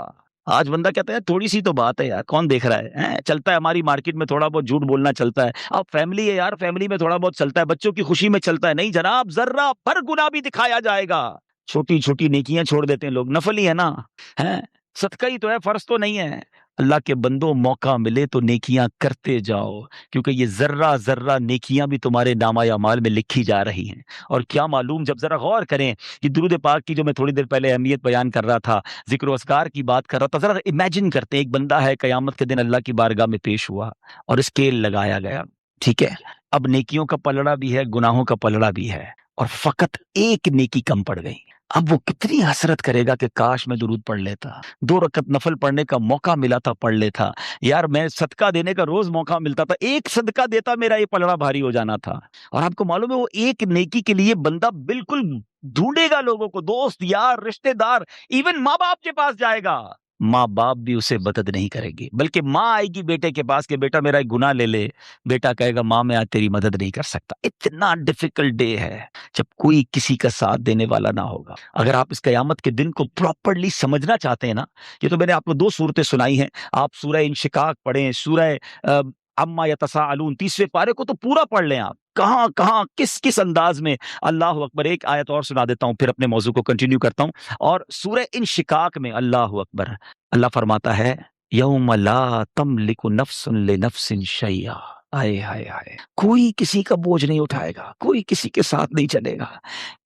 آج بندہ کہتا ہے تھوڑی سی تو بات ہے یار, کون دیکھ رہا ہے, چلتا ہے ہماری مارکیٹ میں تھوڑا بہت جھوٹ بولنا چلتا ہے, اب فیملی ہے یار, فیملی میں تھوڑا بہت چلتا ہے, بچوں کی خوشی میں چلتا ہے. نہیں جناب, ذرہ بھر گناہ بھی دکھایا جائے گا. چھوٹی چھوٹی نیکیاں چھوڑ دیتے ہیں لوگ, نفل ہی ہے نا, صدقہ ہی تو ہے, فرض تو نہیں ہے. اللہ کے بندوں موقع ملے تو نیکیاں کرتے جاؤ, کیونکہ یہ ذرہ ذرہ نیکیاں بھی تمہارے نامہ اعمال میں لکھی جا رہی ہیں. اور کیا معلوم, جب ذرا غور کریں کہ درود پاک کی جو میں تھوڑی دیر پہلے اہمیت بیان کر رہا تھا, ذکر و اذکار کی بات کر رہا تھا, ذرا امیجن کرتے ہیں ایک بندہ ہے قیامت کے دن اللہ کی بارگاہ میں پیش ہوا اور اسکیل لگایا گیا, ٹھیک ہے, اب نیکیوں کا پلڑا بھی ہے, گناہوں کا پلڑا بھی ہے, اور فقط ایک نیکی کم پڑ گئی. اب وہ کتنی حسرت کرے گا کہ کاش میں درود پڑھ لیتا, 2 رکعت نفل پڑھنے کا موقع ملا تھا پڑھ لیتا, یار میں صدقہ دینے کا روز موقع ملتا تھا, ایک صدقہ دیتا میرا یہ پلڑا بھاری ہو جانا تھا. اور آپ کو معلوم ہے وہ ایک نیکی کے لیے بندہ بالکل ڈھونڈے گا لوگوں کو, دوست یار رشتہ دار, ایون ماں باپ کے پاس جائے گا, ماں باپ بھی اسے مدد نہیں کرے گی, بلکہ ماں آئے گی بیٹے کے پاس کہ بیٹا میرا ایک گناہ لے لے, بیٹا کہے گا ماں میں آج تیری مدد نہیں کر سکتا. اتنا ڈیفیکلٹ ڈے ہے جب کوئی کسی کا ساتھ دینے والا نہ ہوگا. اگر آپ اس قیامت کے دن کو پراپرلی سمجھنا چاہتے ہیں نا, یہ تو میں نے آپ کو 2 صورتیں سنائی ہیں, آپ سورہ انشقاق پڑھیں, سورہ عما یتساءلون 30ویں پارے کو تو پورا پڑھ لیں آپ, کہاں کہاں کس کس انداز میں. اللہ اکبر, ایک آیت اور سنا دیتا ہوں پھر اپنے موضوع کو کنٹینیو کرتا ہوں. اور سورہ انشقاق میں اللہ اکبر, اللہ فرماتا ہے یوم لا تملک نفس لنفس شیئا, آئے ہائے ہائے, کوئی کسی کا بوجھ نہیں اٹھائے گا, کوئی کسی کے ساتھ نہیں چلے گا,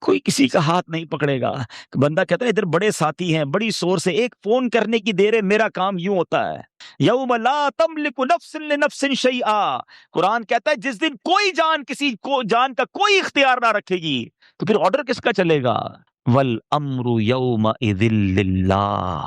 کوئی کسی کا ہاتھ نہیں پکڑے گا. بندہ کہتا ہے ادھر بڑے ساتھی ہیں, بڑی سورس ہے, ایک فون کرنے کی دیر ہے, میرا کام یوں ہوتا ہے. یوم لا تملک نفس لنفس شیئا, قرآن کہتا ہے جس دن کوئی جان کسی کو جان کا کوئی اختیار نہ رکھے گی, تو پھر آرڈر کس کا چلے گا؟ والامر یومئذ للہ,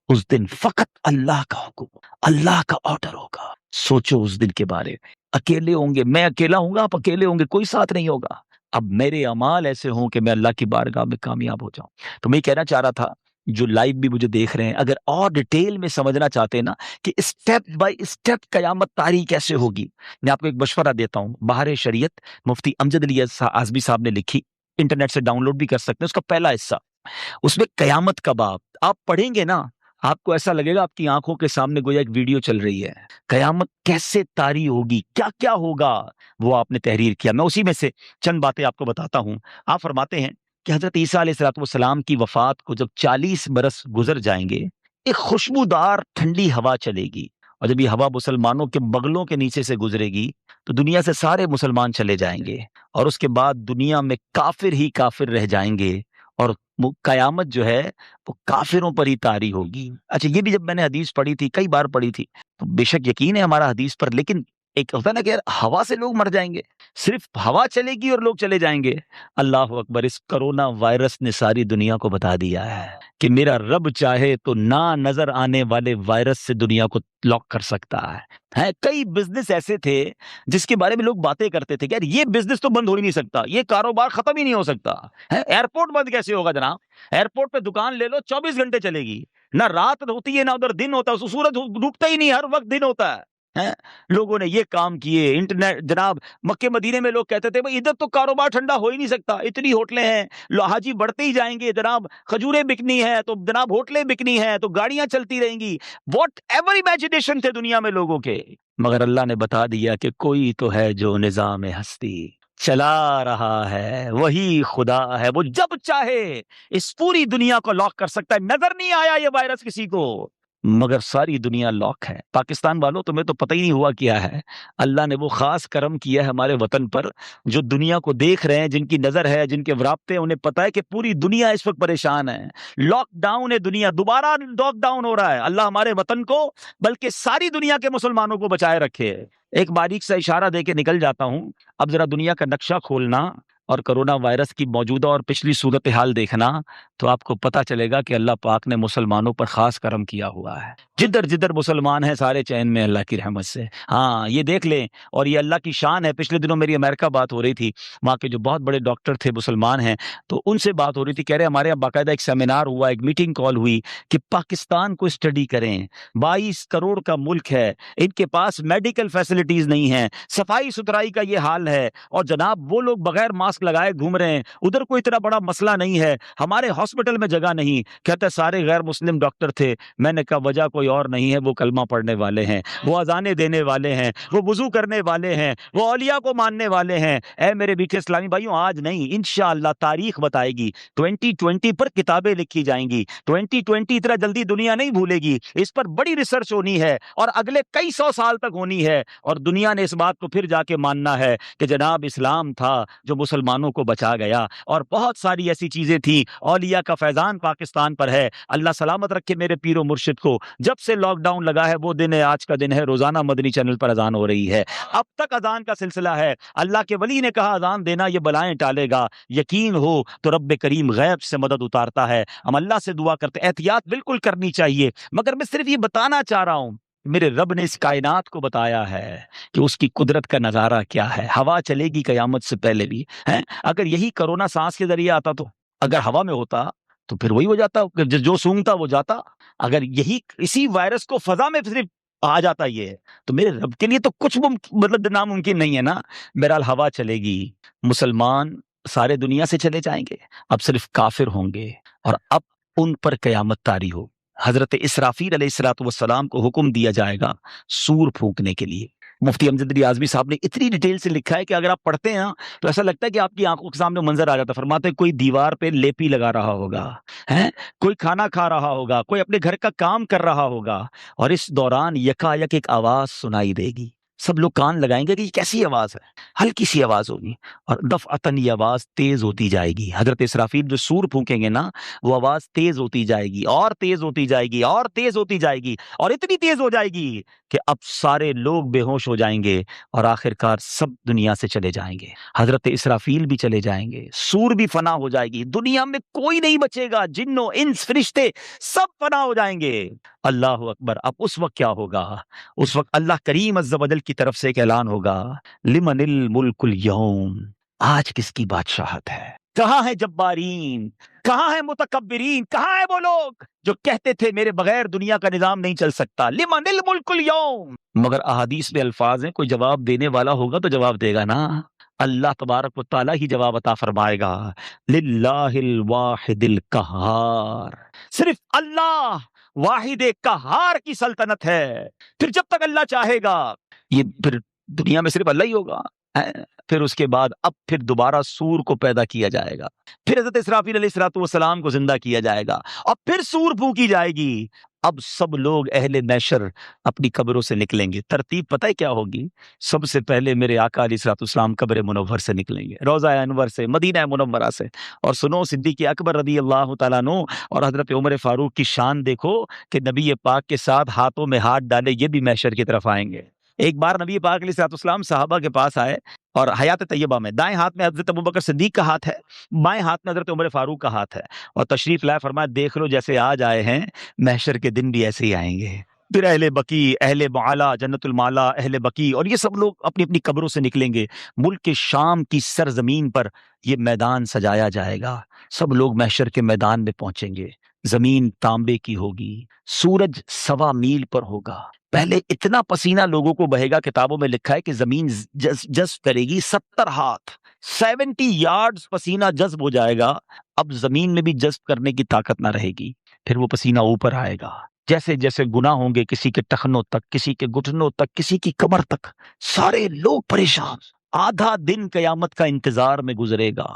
اس دن فقط اللہ کا حکم, اللہ کا آرڈر ہوگا. سوچو اس دن کے بارے میں, اکیلے ہوں گے, میں اکیلا ہوں گا, آپ اکیلے ہوں گے, کوئی ساتھ نہیں ہوگا. اب میرے اعمال ایسے ہوں کہ میں اللہ کی بارگاہ میں کامیاب ہو جاؤں. تو میں یہ کہنا چاہ رہا تھا, جو لائیو بھی مجھے دیکھ رہے ہیں, اگر اور ڈیٹیل میں سمجھنا چاہتے ہیں نا کہ اسٹیپ بائی اسٹیپ قیامت طاری کیسے ہوگی, میں آپ کو ایک مشورہ دیتا ہوں. بہار شریعت مفتی امجد علی اعظمی صاحب نے لکھی, انٹرنیٹ سے ڈاؤن لوڈ بھی کر سکتے ہیں, اس کا پہلا حصہ, اس میں قیامت کا باب آپ پڑھیں گے نا, آپ کو ایسا لگے گا آپ کی آنکھوں کے سامنے گویا ایک ویڈیو چل رہی ہے. قیامت کیسے طاری ہوگی, کیا کیا ہوگا, وہ آپ نے تحریر کیا. میں اسی میں سے چند باتیں آپ کو بتاتا ہوں. آپ فرماتے ہیں کہ حضرت عیسیٰ علیہ السلام کی وفات کو جب 40 برس گزر جائیں گے, ایک خوشبودار ٹھنڈی ہوا چلے گی, اور جب یہ ہوا مسلمانوں کے بغلوں کے نیچے سے گزرے گی تو دنیا سے سارے مسلمان چلے جائیں گے, اور اس کے بعد دنیا میں کافر ہی کافر رہ جائیں گے, اور قیامت جو ہے وہ کافروں پر ہی طاری ہوگی. اچھا, یہ بھی جب میں نے حدیث پڑھی تھی, کئی بار پڑھی تھی, تو بے شک یقین ہے ہمارا حدیث پر, لیکن ایک ہوتا ہے نا کہ یار ہوا سے لوگ مر جائیں گے, صرف ہوا چلے گی اور لوگ چلے جائیں گے. اللہ اکبر, اس کرونا وائرس نے ساری دنیا کو بتا دیا ہے کہ میرا رب چاہے تو نہ نظر آنے والے وائرس سے دنیا کو لاک کر سکتا ہے. کئی بزنس ایسے تھے جس کے بارے میں لوگ باتیں کرتے تھے کہ یار یہ بزنس تو بند ہو ہی نہیں سکتا, یہ کاروبار ختم ہی نہیں ہو سکتا. ایئرپورٹ بند کیسے ہوگا جناب؟ ایئرپورٹ پہ دکان لے لو, 24 گھنٹے چلے گی, نہ رات ہوتی ہے نہ ادھر دن ہوتا ہے, سورج ڈوبتا ہی نہیں, ہر وقت دن ہوتا ہے. لوگوں نے یہ کام کیے, انٹرنیٹ جناب, مکے مدینے میں لوگ کہتے تھے بھائی ادھر تو کاروبار ٹھنڈا ہو ہی نہیں سکتا, اتنی ہوٹلیں ہیں, حاجی بڑھتے ہی جائیں گے, جناب کھجوریں بکنی ہیں تو جناب ہوٹلیں بکنی ہیں تو گاڑیاں چلتی رہیں گی. واٹ ایور امیجنیشن تھے دنیا میں لوگوں کے, مگر اللہ نے بتا دیا کہ کوئی تو ہے جو نظام ہستی چلا رہا ہے, وہی خدا ہے, وہ جب چاہے اس پوری دنیا کو لاک کر سکتا ہے. نظر نہیں آیا یہ وائرس کسی کو, مگر ساری دنیا لاک ہے. پاکستان والوں تمہیں تو پتہ ہی نہیں ہوا کیا ہے, اللہ نے وہ خاص کرم کیا ہے ہمارے وطن پر, جو دنیا کو دیکھ رہے ہیں, جن کی نظر ہے, جن کے رابطے ہیں, انہیں پتہ ہے کہ پوری دنیا اس وقت پریشان ہے. لاک ڈاؤن ہے دنیا, دوبارہ لاک ڈاؤن ہو رہا ہے. اللہ ہمارے وطن کو بلکہ ساری دنیا کے مسلمانوں کو بچائے رکھے. ایک باریک سا اشارہ دے کے نکل جاتا ہوں. اب ذرا دنیا کا نقشہ کھولنا, اور کرونا وائرس کی موجودہ اور پچھلی صورتحال دیکھنا تو آپ کو پتہ چلے گا کہ اللہ پاک نے مسلمانوں پر خاص کرم کیا ہوا ہے. جدھر جدھر مسلمان ہیں سارے چین میں اللہ کی رحمت سے. ہاں یہ دیکھ لیں, اور یہ اللہ کی شان ہے. پچھلے دنوں میری امریکہ بات ہو رہی تھی, وہاں کے جو بہت بڑے ڈاکٹر تھے مسلمان ہیں, تو ان سے بات ہو رہی تھی, کہہ رہے ہمارے یہاں باقاعدہ ایک سیمینار ہوا, ایک میٹنگ کال ہوئی کہ پاکستان کو اسٹڈی کریں. 22 کروڑ کا ملک ہے, ان کے پاس میڈیکل فیسلٹیز نہیں ہیں, صفائی ستھرائی کا یہ حال ہے, اور جناب وہ لوگ بغیر ماسک لگائے گھوم رہے ہیں. ادھر کوئی اتنا بڑا مسئلہ نہیں ہے, ہمارے ہاسپٹل میں جگہ نہیں. کہتے سارے غیر مسلم ڈاکٹر تھے. میں نے کہا وجہ کوئی اور نہیں ہے, وہ کلمہ پڑھنے والے ہیں, وہ اذانیں دینے والے ہیں, وہ وضو کرنے والے ہیں, وہ اولیاء کو ماننے والے ہیں. اے میرے میٹھے اسلامی بھائیوں, آج نہیں انشاءاللہ تاریخ بتائے گی. 2020 پر کتابیں لکھی جائیں گی. 2020 اتنا جلدی دنیا نہیں بھولے گی, اس پر بڑی ریسرچ ہونی ہے اور اگلے کئی سو سال تک ہونی ہے, اور دنیا نے اس بات کو پھر جا کے ماننا ہے کہ جناب اسلام تھا جو مسلمانوں کو بچا گیا. اور بہت ساری ایسی چیزیں تھیں. اولیاء کا فیضان پاکستان پر ہے. اللہ سلامت رکھے میرے پیر و مرشد کو. جب سے لاک ڈاؤن لگا ہے وہ دن ہے, آج کا دن ہے, روزانہ مدنی چینل پر اذان ہو رہی ہے. اب تک اذان کا سلسلہ ہے. اللہ کے ولی نے کہا اذان دینا یہ بلائیں ٹالے گا. یقین ہو تو رب کریم غیب سے مدد اتارتا ہے. ہم اللہ سے دعا کرتے, احتیاط بالکل کرنی چاہیے, مگر میں صرف یہ بتانا چاہ رہا ہوں میرے رب نے اس کائنات کو بتایا ہے کہ اس کی قدرت کا نظارہ کیا ہے. ہوا چلے گی قیامت سے پہلے بھی ہے. اگر یہی کرونا سانس کے ذریعے آتا تو اگر ہوا میں ہوتا تو پھر وہی ہو جاتا, جو سونگتا وہ جاتا. اگر یہی اسی وائرس کو فضا میں صرف آ جاتا یہ, تو میرے رب کے لیے تو کچھ مطلب ناممکن نہیں ہے نا. بہرحال ہوا چلے گی, مسلمان سارے دنیا سے چلے جائیں گے, اب صرف کافر ہوں گے, اور اب ان پر قیامت طاری ہو. حضرت اسرافیل علیہ الصلوۃ والسلام کو حکم دیا جائے گا سور پھونکنے کے لیے. مفتی امجد علی اعظمی صاحب نے اتنی ڈیٹیل سے لکھا ہے کہ اگر آپ پڑھتے ہیں تو ایسا لگتا ہے کہ آپ کی آنکھوں کے سامنے منظر آ جاتا. فرماتے ہیں کوئی دیوار پہ لیپی لگا رہا ہوگا, کوئی کھانا کھا رہا ہوگا, کوئی اپنے گھر کا کام کر رہا ہوگا, اور اس دوران یکایک ایک آواز سنائی دے گی. سب لوگ کان لگائیں گے کہ یہ کیسی آواز ہے, ہلکی سی آواز ہوگی, اور دفعتاً یہ آواز تیز ہوتی جائے گی. حضرت اسرافیل جو سور پھونکیں گے نا, وہ آواز تیز ہوتی جائے گی, اور تیز ہوتی جائے گی, اور تیز ہوتی جائے گی, اور اتنی تیز ہو جائے گی کہ اب سارے لوگ بے ہوش ہو جائیں گے, اور آخرکار سب دنیا سے چلے جائیں گے. حضرت اسرافیل بھی چلے جائیں گے, سور بھی فنا ہو جائے گی, دنیا میں کوئی نہیں بچے گا, جنوں انس فرشتے سب فنا ہو جائیں گے. اللہ اکبر. اب اس وقت کیا ہوگا؟ اس وقت اللہ کریم عز و جل کی طرف سے ایک اعلان ہوگا, لمن الملک اليوم, آج کس کی بادشاہت ہے؟ کہاں ہے جبارین, کہاں ہے متکبرین, کہاں ہے وہ لوگ جو کہتے تھے میرے بغیر دنیا کا نظام نہیں چل سکتا؟ لمن الملک اليوم. مگر احادیث میں الفاظ ہیں, کوئی جواب دینے والا ہوگا تو جواب دے گا نا. اللہ تبارک و تعالیٰ ہی جواب عطا فرمائے گا. للہ الواحد القہار, صرف اللہ واحد قہار کی سلطنت ہے. پھر جب تک اللہ چاہے گا یہ پھر دنیا میں صرف اللہ ہی ہوگا. پھر اس کے بعد اب پھر دوبارہ سور کو پیدا کیا جائے گا, پھر حضرت اسرافیل علیہ الصلوۃ والسلام کو زندہ کیا جائے گا, اور پھر سور پھونکی جائے گی. اب سب لوگ اہل محشر اپنی قبروں سے نکلیں گے. ترتیب پتہ ہے کیا ہوگی؟ سب سے پہلے میرے آقا علیہ الصلوۃ والسلام قبر منور سے نکلیں گے, روضہ انور سے, مدینہ منورہ سے. اور سنو, صدیق اکبر رضی اللہ تعالیٰ عنہ اور حضرت عمر فاروق کی شان دیکھو کہ نبی پاک کے ساتھ ہاتھوں میں ہاتھ ڈالے یہ بھی محشر کی طرف آئیں گے. ایک بار نبی پاک علیہ الصلوۃ والسلام صحابہ کے پاس آئے, اور حیات طیبہ میں دائیں ہاتھ میں حضرت ابوبکر صدیق کا ہاتھ ہے, بائیں ہاتھ میں حضرت عمر فاروق کا ہاتھ ہے, اور تشریف لائے, فرمایا دیکھ لو جیسے آج آئے ہیں محشر کے دن بھی ایسے ہی آئیں گے. پھر اہل بقی, اہل معالی, جنت المعالی, اہل بقی, اور یہ سب لوگ اپنی اپنی قبروں سے نکلیں گے. ملک شام کی سرزمین پر یہ میدان سجایا جائے گا. سب لوگ محشر کے میدان میں پہنچیں گے. زمین تانبے کی ہوگی, سورج 1.25 میل پر ہوگا. پہلے اتنا پسینہ لوگوں کو بہے گا, کتابوں میں لکھا ہے کہ زمین جذب کرے گی 70 ہاتھ, 70 یارڈز پسینہ جذب ہو جائے گا. اب زمین میں بھی جذب کرنے کی طاقت نہ رہے گی. پھر وہ پسینہ اوپر آئے گا. جیسے جیسے گناہ ہوں گے, کسی کے ٹخنوں تک, کسی کے گھٹنوں تک, کسی کی کمر تک, سارے لوگ پریشان. آدھا دن قیامت کا انتظار میں گزرے گا.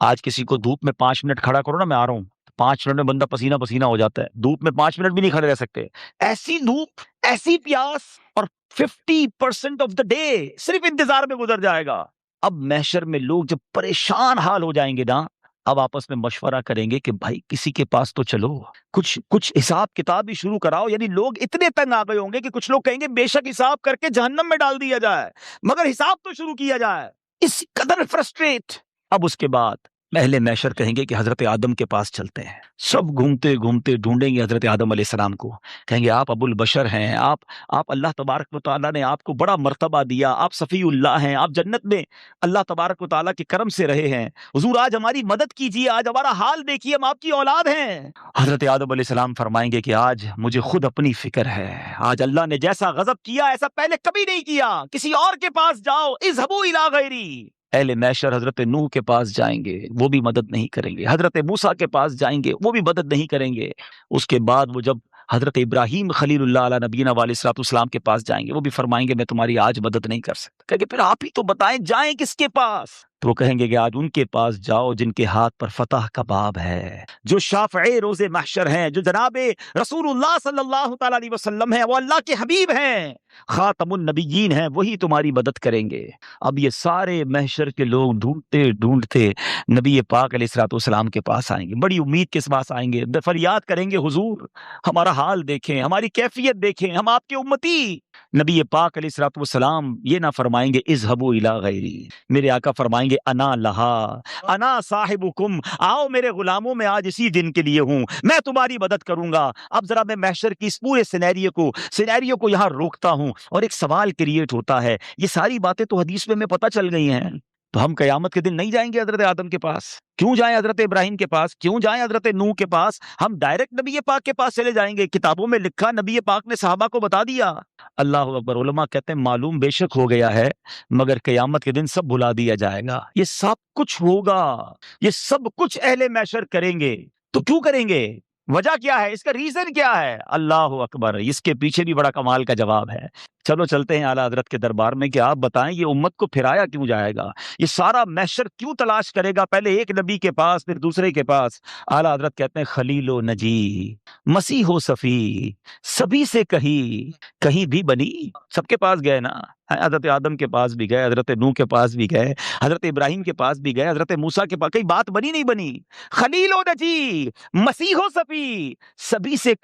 آج کسی کو دھوپ میں 5 منٹ کھڑا کرو نا, میں آ رہا ہوں, 5 منٹ میں بندہ پسینہ پسینہ ہو جاتا ہے. دھوپ میں 5 منٹ بھی نہیں کھڑے رہ سکتے. ایسی دھوپ, ایسی پیاس, اور 50% آف دا ڈے صرف انتظار میں گزر جائے گا. اب محشر میں لوگ جب پریشان حال ہو جائیں گے نا, اب آپس میں مشورہ کریں گے کہ بھائی کسی کے پاس تو چلو, کچھ حساب کتاب بھی شروع کراؤ. یعنی لوگ اتنے تنگ آ گئے ہوں گے کہ کچھ لوگ کہیں گے بے شک حساب کر کے جہنم میں ڈال دیا جائے, مگر حساب تو شروع کیا جائے. اس قدر فرسٹریٹ, اب اس کے بعد اہل محشر کہیں گے کہ حضرت آدم کے پاس چلتے ہیں. سب گھومتے گھومتے ڈھونڈیں گے حضرت آدم علیہ السلام کو. کہیں گے آپ ابو البشر ہیں، آپ اللہ تبارک و تعالیٰ نے آپ کو بڑا مرتبہ دیا، آپ صفی اللہ ہیں، آپ جنت میں اللہ تبارک و تعالیٰ کے کرم سے رہے ہیں. حضور آج ہماری مدد کیجیے، آج ہمارا حال دیکھیے، ہم آپ کی اولاد ہیں. حضرت آدم علیہ السلام فرمائیں گے کہ آج مجھے خود اپنی فکر ہے. آج اللہ نے جیسا غضب کیا ایسا پہلے کبھی نہیں کیا. کسی اور کے پاس جاؤ، اذهبوا الی غیری. اہل محشر حضرت نوح کے پاس جائیں گے، وہ بھی مدد نہیں کریں گے. حضرت موسیٰ کے پاس جائیں گے، وہ بھی مدد نہیں کریں گے. اس کے بعد وہ جب حضرت ابراہیم خلیل اللہ علیہ نبینا علیہ الصلوۃ والسلام کے پاس جائیں گے، وہ بھی فرمائیں گے میں تمہاری آج مدد نہیں کر سکتا. کہیں گے پھر آپ ہی تو بتائیں جائیں کس کے پاس؟ تو وہ کہیں گے کہ آج ان کے پاس جاؤ جن کے ہاتھ پر فتح کا باب ہے، جو شافع روز محشر ہیں، جو جناب رسول اللہ صلی اللہ تعالی علیہ وسلم ہیں، وہ اللہ کے حبیب ہیں، خاتم النبیین ہیں، وہی تمہاری مدد کریں گے. اب یہ سارے محشر کے لوگ ڈھونڈتے ڈھونڈتے نبی پاک علیہ الصلوۃ والسلام کے پاس آئیں گے. بڑی امید کے پاس آئیں گے، فریاد کریں گے حضور ہمارا حال دیکھیں، ہماری کیفیت دیکھیں، ہم آپ کے امتی. نبی پاک علیہ الصلوۃ والسلام یہ نہ فرمائیں گے اذهبوا الی غیری. میرے آقا فرمائیں گے انا لہا انا صاحبکم، آؤ میرے غلاموں میں آج اسی دن کے لیے ہوں، میں تمہاری مدد کروں گا. اب ذرا میں محشر کی اس پورے سینیریو کو یہاں روکتا ہوں اور ایک سوال کریٹ ہوتا ہے. یہ ساری باتیں تو حدیث میں ہمیں پتہ چل گئی ہیں، تو ہم قیامت کے دن نہیں جائیں گے حضرت آدم کے پاس؟ کیوں جائیں حضرت ابراہیم کے پاس؟ کیوں جائیں حضرت نوح کے پاس؟ ہم ڈائریکٹ نبی پاک کے پاس چلے جائیں گے. کتابوں میں لکھا، نبی پاک نے صحابہ کو بتا دیا. اللہ اکبر. علماء کہتے ہیں معلوم بے شک ہو گیا ہے، مگر قیامت کے دن سب بھلا دیا جائے گا. یہ سب کچھ ہوگا، یہ سب کچھ اہل محشر کریں گے. تو کیوں کریں گے؟ وجہ کیا ہے؟ اس کا ریزن کیا ہے؟ اللہ اکبر. اس کے پیچھے بھی بڑا کمال کا جواب ہے. چلو چلتے ہیں اعلیٰ حضرت کے دربار میں کہ آپ بتائیں یہ امت کو پھرایا کیوں جائے گا؟ یہ سارا محشر کیوں تلاش کرے گا؟ پہلے ایک نبی کے پاس، پھر دوسرے کے پاس. اعلیٰ حضرت کہتے ہیں خلیل و نجی، مسیح و صفی، سبھی سے کہیں بھی بنی. سب کے پاس گئے نا، حضرت آدم کے پاس بھی گئے، حضرت نوح کے پاس بھی گئے، حضرت ابراہیم کے پاس بھی گئے، حضرت موسیٰ کے پاس. کہیں بات بنی نہیں بنی؟ خلیل و نجی، مسیح و صفی، سبھی سے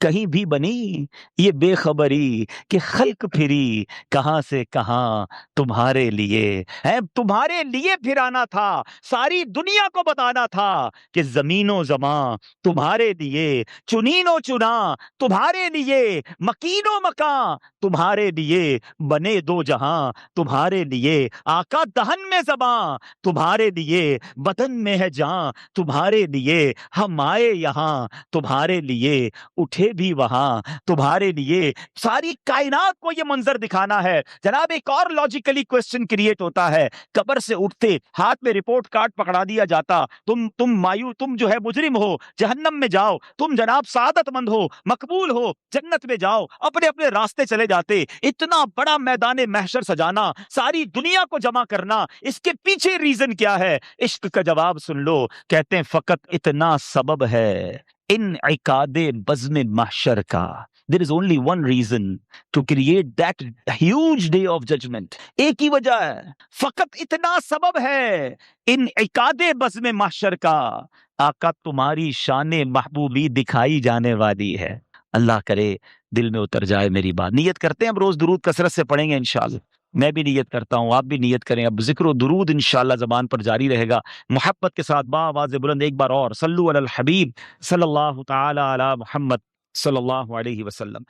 کہیں بھی بنی. یہ بے خبری کہ خلق پھری کہاں سے کہاں تمہارے لیے ہے. تمہارے لیے پھرانا تھا، ساری دنیا کو بتانا تھا کہ زمین و زمان تمہارے لیے، چنین و چنا تمہارے لیے، مکین و مکان تمہارے لیے، بنے دو جہاں تمہارے لیے. آقا دہن میں زباں تمہارے لیے، بدن میں ہے جان تمہارے لیے. ہم آئے یہاں تمہارے لیے، اٹھے بھی وہاں تمہارے لیے. ساری کائنات کو یہ منظر دکھانا ہے. جناب ایک اور لاجیکلی کوسچن کریٹ ہوتا ہے. قبر سے اٹھتے ہاتھ میں رپورٹ کارڈ پکڑا دیا جاتا، تم جو ہے مجرم ہو، جہنم میں جاؤ. تم جناب سعادت مند ہو، مقبول ہو، جنت میں جاؤ. اپنے اپنے راستے چلے جاتے. اتنا بڑا میدان محشر سجانا، ساری دنیا کو جمع کرنا، اس کے پیچھے ریزن کیا ہے؟ عشق کا جواب سن لو. کہتے ہیں فقط اتنا سبب ہے انعقاد بزم محشر کا. There is only one reason to create that huge day of judgment. ایک ہی وجہ ہے، فقط اتنا سبب ہے انعقاد بزم محشر کا. آقا تمہاری شان محبوبی دکھائی جانے والی ہے. اللہ کرے دل میں اتر جائے میری بات. نیت کرتے ہیں اب روز درود کثرت سے پڑھیں گے انشاءاللہ. میں بھی نیت کرتا ہوں، آپ بھی نیت کریں. اب ذکر و درود انشاءاللہ زبان پر جاری رہے گا، محبت کے ساتھ بآواز بلند ایک بار اور صلو علی الحبیب صلی اللہ تعالی علی محمد صلی اللہ علیہ وسلم.